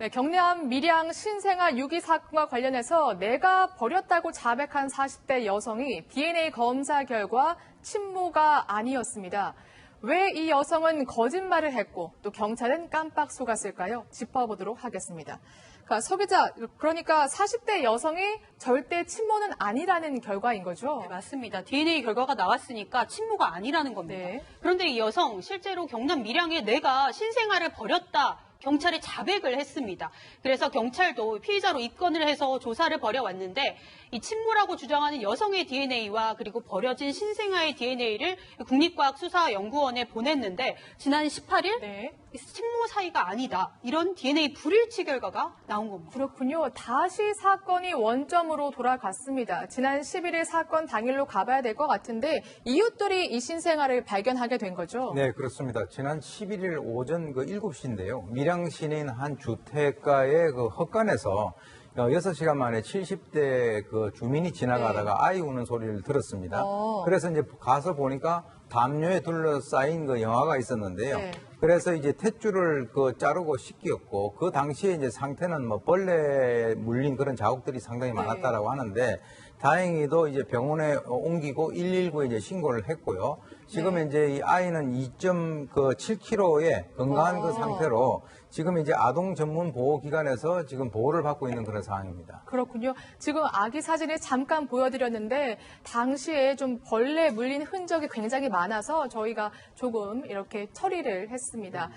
네, 경남 밀양 신생아 유기 사건과 관련해서 내가 버렸다고 자백한 40대 여성이 DNA 검사 결과 친모가 아니었습니다. 왜 이 여성은 거짓말을 했고 또 경찰은 깜빡 속았을까요? 짚어보도록 하겠습니다. 서 기자, 그러니까 40대 여성이 절대 친모는 아니라는 결과인 거죠? 네, 맞습니다. DNA 결과가 나왔으니까 친모가 아니라는 겁니다. 네. 그런데 이 여성 실제로 경남 밀양에 내가 신생아를 버렸다. 경찰에 자백을 했습니다. 그래서 경찰도 피의자로 입건을 해서 조사를 벌여왔는데 이 친모라고 주장하는 여성의 DNA와 그리고 버려진 신생아의 DNA를 국립과학수사연구원에 보냈는데 지난 18일 네. 친모 사이가 아니다. 이런 DNA 불일치 결과가 나온 겁니다. 그렇군요. 다시 사건이 원점으로 돌아갔습니다. 지난 11일 사건 당일로 가봐야 될 것 같은데 이웃들이 이 신생아를 발견하게 된 거죠? 네, 그렇습니다. 지난 11일 오전 7시인데요. 밀양 시내인 한 주택가의 헛간에서 6시간 만에 70대 주민이 지나가다가 아이 우는 소리를 들었습니다. 그래서 이제 가서 보니까 담요에 둘러싸인 영화가 있었는데요. 네. 그래서 이제 탯줄을 자르고 씻겼고 그 당시에 이제 상태는 벌레 물린 그런 자국들이 상당히 많았다라고 하는데 다행히도 이제 병원에 옮기고 119에 이제 신고를 했고요. 지금 이제 이 아이는 2.7kg의 건강한 그 상태로 지금 이제 아동 전문 보호기관에서 지금 보호를 받고 있는 그런 상황입니다. 그렇군요. 지금 아기 사진을 잠깐 보여드렸는데 당시에 좀 벌레 물린 흔적이 굉장히 많아서 저희가 조금 이렇게 처리를 했습니다.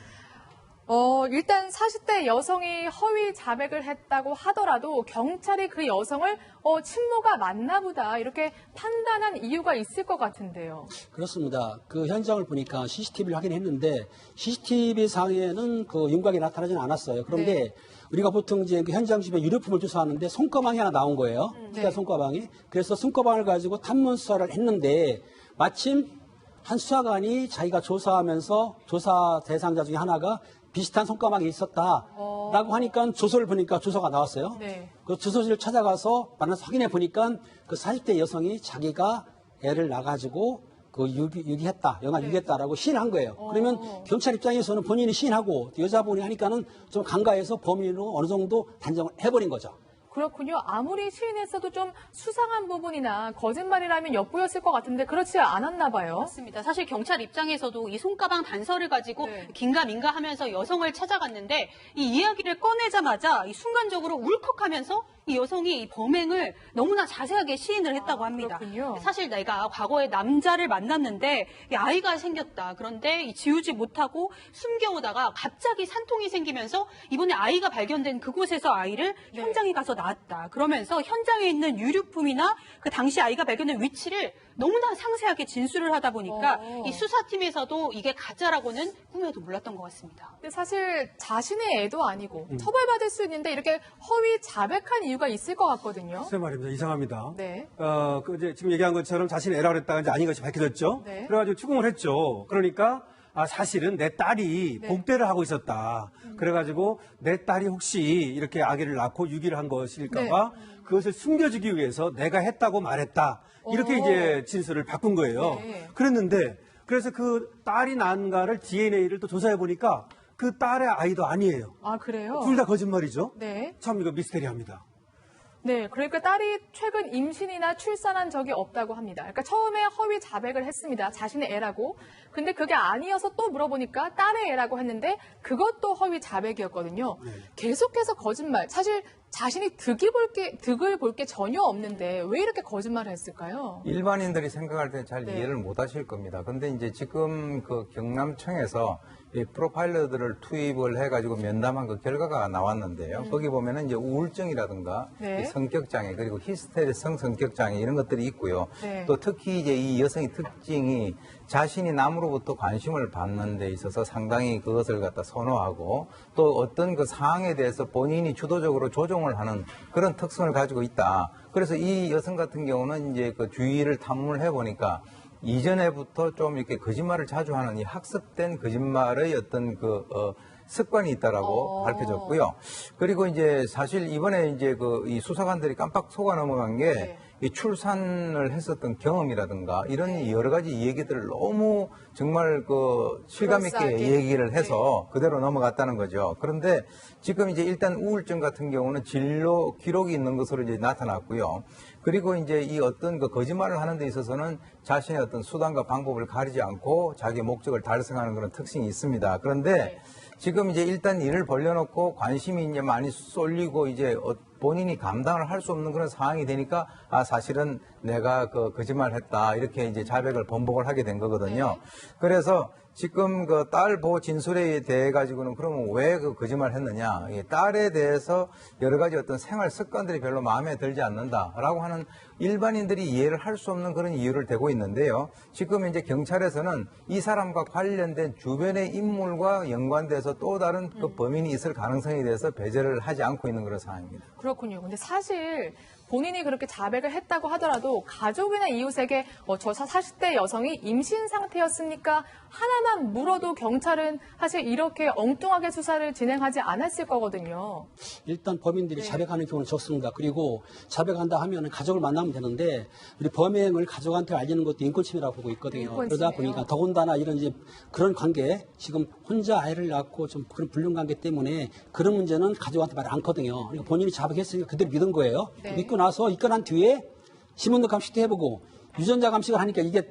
일단 40대 여성이 허위 자백을 했다고 하더라도 경찰이 그 여성을 친모가 맞나 보다 이렇게 판단한 이유가 있을 것 같은데요. 그렇습니다. 그 현장을 보니까 CCTV를 확인했는데 CCTV 상에는 그 윤곽이 나타나지는 않았어요. 그런데 네. 우리가 보통 이제 그 현장 주변 유류품을 조사하는데 손가방이 하나 나온 거예요. 네. 손가방이. 그래서 손가방을 가지고 탐문 수사를 했는데 마침 한 수사관이 자기가 조사하면서 조사 대상자 중에 하나가 비슷한 손가방이 있었다라고 하니까 조서를 보니까 주소가 나왔어요. 네. 그 주소지를 찾아가서 만나서 확인해 보니까 그 40대 여성이 자기가 애를 낳아가지고 그 유기했다, 유기했다라고 시인한 거예요. 그러면 경찰 입장에서는 본인이 시인하고 여자분이 하니까는 좀 간과해서 범인으로 어느 정도 단정을 해버린 거죠. 그렇군요. 아무리 시인했어도 좀 수상한 부분이나 거짓말이라면 엿보였을 것 같은데 그렇지 않았나 봐요. 맞습니다. 사실 경찰 입장에서도 이 손가방 단서를 가지고 네. 긴가민가 하면서 여성을 찾아갔는데 이 이야기를 꺼내자마자 이 순간적으로 울컥하면서 이 여성이 이 범행을 너무나 자세하게 시인을 했다고 합니다. 그렇군요. 사실 내가 과거에 남자를 만났는데 이 아이가 생겼다. 그런데 이 지우지 못하고 숨겨오다가 갑자기 산통이 생기면서 이번에 아이가 발견된 그곳에서 아이를 네. 현장에 가서 낳았다. 그러면서 현장에 있는 유류품이나 그 당시 아이가 발견된 위치를 너무나 상세하게 진술을 하다 보니까 이 수사팀에서도 이게 가짜라고는 꿈에도 몰랐던 것 같습니다. 근데 사실 자신의 애도 아니고 처벌받을 수 있는데 이렇게 허위 자백한 이유가 있을 것 같거든요. 글쎄 말입니다. 이상합니다. 네. 이제 지금 얘기한 것처럼 자신의 애라고 했다가 이제 아닌 것이 밝혀졌죠. 네. 그래가지고 추궁을 했죠. 그러니까 사실은 내 딸이 네. 복대를 하고 있었다. 그래가지고 내 딸이 혹시 이렇게 아기를 낳고 유기를 한 것일까봐 그것을 숨겨주기 위해서 내가 했다고 말했다. 이렇게 이제 진술을 바꾼 거예요. 네. 그래서 그 딸이 낳은가를 DNA를 또 조사해 보니까 그 딸의 아이도 아니에요. 아, 그래요? 둘 다 거짓말이죠. 네. 참 이거 미스테리합니다. 네, 그러니까 딸이 최근 임신이나 출산한 적이 없다고 합니다. 그러니까 처음에 허위 자백을 했습니다. 자신의 애라고. 근데 그게 아니어서 또 물어보니까 딸의 애라고 했는데 그것도 허위 자백이었거든요. 계속해서 거짓말. 사실 자신이 득을 볼 게 전혀 없는데 왜 이렇게 거짓말을 했을까요? 일반인들이 생각할 때 잘 네. 이해를 못 하실 겁니다. 근데 이제 지금 그 경남청에서 이 프로파일러들을 투입을 해가지고 면담한 그 결과가 나왔는데요. 거기 보면은 이제 우울증이라든가 네. 이 성격장애 그리고 히스테리성 성격장애 이런 것들이 있고요. 네. 또 특히 이제 이 여성의 특징이 자신이 남으로부터 관심을 받는 데 있어서 상당히 그것을 갖다 선호하고 또 어떤 그 상황에 대해서 본인이 주도적으로 조종을 하는 그런 특성을 가지고 있다. 그래서 이 여성 같은 경우는 이제 그 주위를 탐문을 해보니까 이전에부터 좀 이렇게 거짓말을 자주 하는 이 학습된 거짓말의 어떤 습관이 있다라고 밝혀졌고요. 그리고 이제 사실 이번에 이제 이 수사관들이 깜빡 속아 넘어간 게 네. 이 출산을 했었던 경험이라든가 이런 여러 가지 얘기들을 너무 정말 그 실감 있게 그럴싸하게. 얘기를 해서 그대로 넘어갔다는 거죠. 그런데 지금 이제 일단 우울증 같은 경우는 진료 기록이 있는 것으로 이제 나타났고요. 그리고 이제 이 어떤 그 거짓말을 하는 데 있어서는 자신의 어떤 수단과 방법을 가리지 않고 자기 목적을 달성하는 그런 특징이 있습니다. 그런데 지금 이제 일단 일을 벌려놓고 관심이 이제 많이 쏠리고 이제 본인이 감당을 할 수 없는 그런 상황이 되니까 사실은 내가 그 거짓말 했다. 이렇게 이제 자백을 번복을 하게 된 거거든요. 그래서 지금 그 딸 보호 진술에 대해 가지고는 그러면 왜 그 거짓말 했느냐. 이 딸에 대해서 여러 가지 어떤 생활 습관들이 별로 마음에 들지 않는다라고 하는 일반인들이 이해를 할 수 없는 그런 이유를 대고 있는데요. 지금 이제 경찰에서는 이 사람과 관련된 주변의 인물과 연관돼서 또 다른 그 범인이 있을 가능성에 대해서 배제를 하지 않고 있는 그런 상황입니다. 그렇군요. 근데 사실 본인이 그렇게 자백을 했다고 하더라도 가족이나 이웃에게 저 40대 여성이 임신 상태였습니까? 하나만 물어도 경찰은 사실 이렇게 엉뚱하게 수사를 진행하지 않았을 거거든요. 일단 범인들이 자백하는 경우는 적습니다. 그리고 자백한다 하면 가족을 만나면 되는데 우리 범행을 가족한테 알리는 것도 인권침해라고 보고 있거든요. 인권침해요. 그러다 보니까 더군다나 이런 이제 그런 관계, 지금 혼자 아이를 낳고 좀 그런 불륜관계 때문에 그런 문제는 가족한테 말 않거든요. 그러니까 본인이 자백했으니까 그대로 믿은 거예요. 네. 믿고 나서 입고 난 뒤에 신문도 감식도 해보고 유전자 감식을 하니까 이게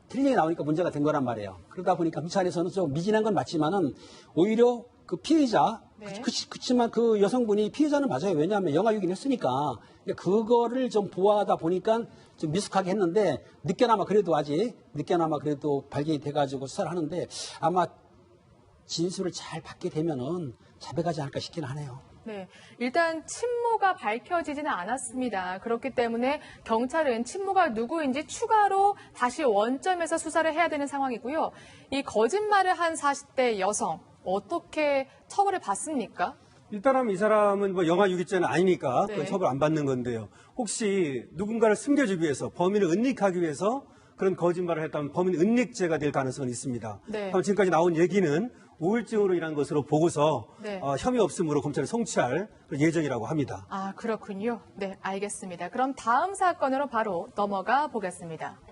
틀린 얘기 나오니까 문제가 된 거란 말이에요. 그러다 보니까 경찰에서는 좀 미진한 건 맞지만은 오히려 그 피의자, 네. 그렇지만 그 여성분이 피의자는 맞아요. 왜냐하면 영아유기를 했으니까. 그러니까 그거를 좀 보호하다 보니까 좀 미숙하게 했는데 늦게나마 그래도 발견이 돼가지고 수사를 하는데 아마 진술을 잘 받게 되면은 자백하지 않을까 싶긴 하네요. 네, 일단 친모가 밝혀지지는 않았습니다. 그렇기 때문에 경찰은 친모가 누구인지 추가로 다시 원점에서 수사를 해야 되는 상황이고요. 이 거짓말을 한 40대 여성 어떻게 처벌을 받습니까? 일단은 이 사람은 뭐 영아 유기죄는 아니니까 네. 그건 처벌 안 받는 건데요. 혹시 누군가를 숨겨주기 위해서 범인을 은닉하기 위해서 그런 거짓말을 했다면 범인 은닉죄가 될 가능성은 있습니다. 네. 다만 지금까지 나온 얘기는 우울증으로 인한 것으로 보고서 네. 혐의 없음으로 검찰에 송치할 예정이라고 합니다. 아, 그렇군요. 네, 알겠습니다. 그럼 다음 사건으로 바로 넘어가 보겠습니다.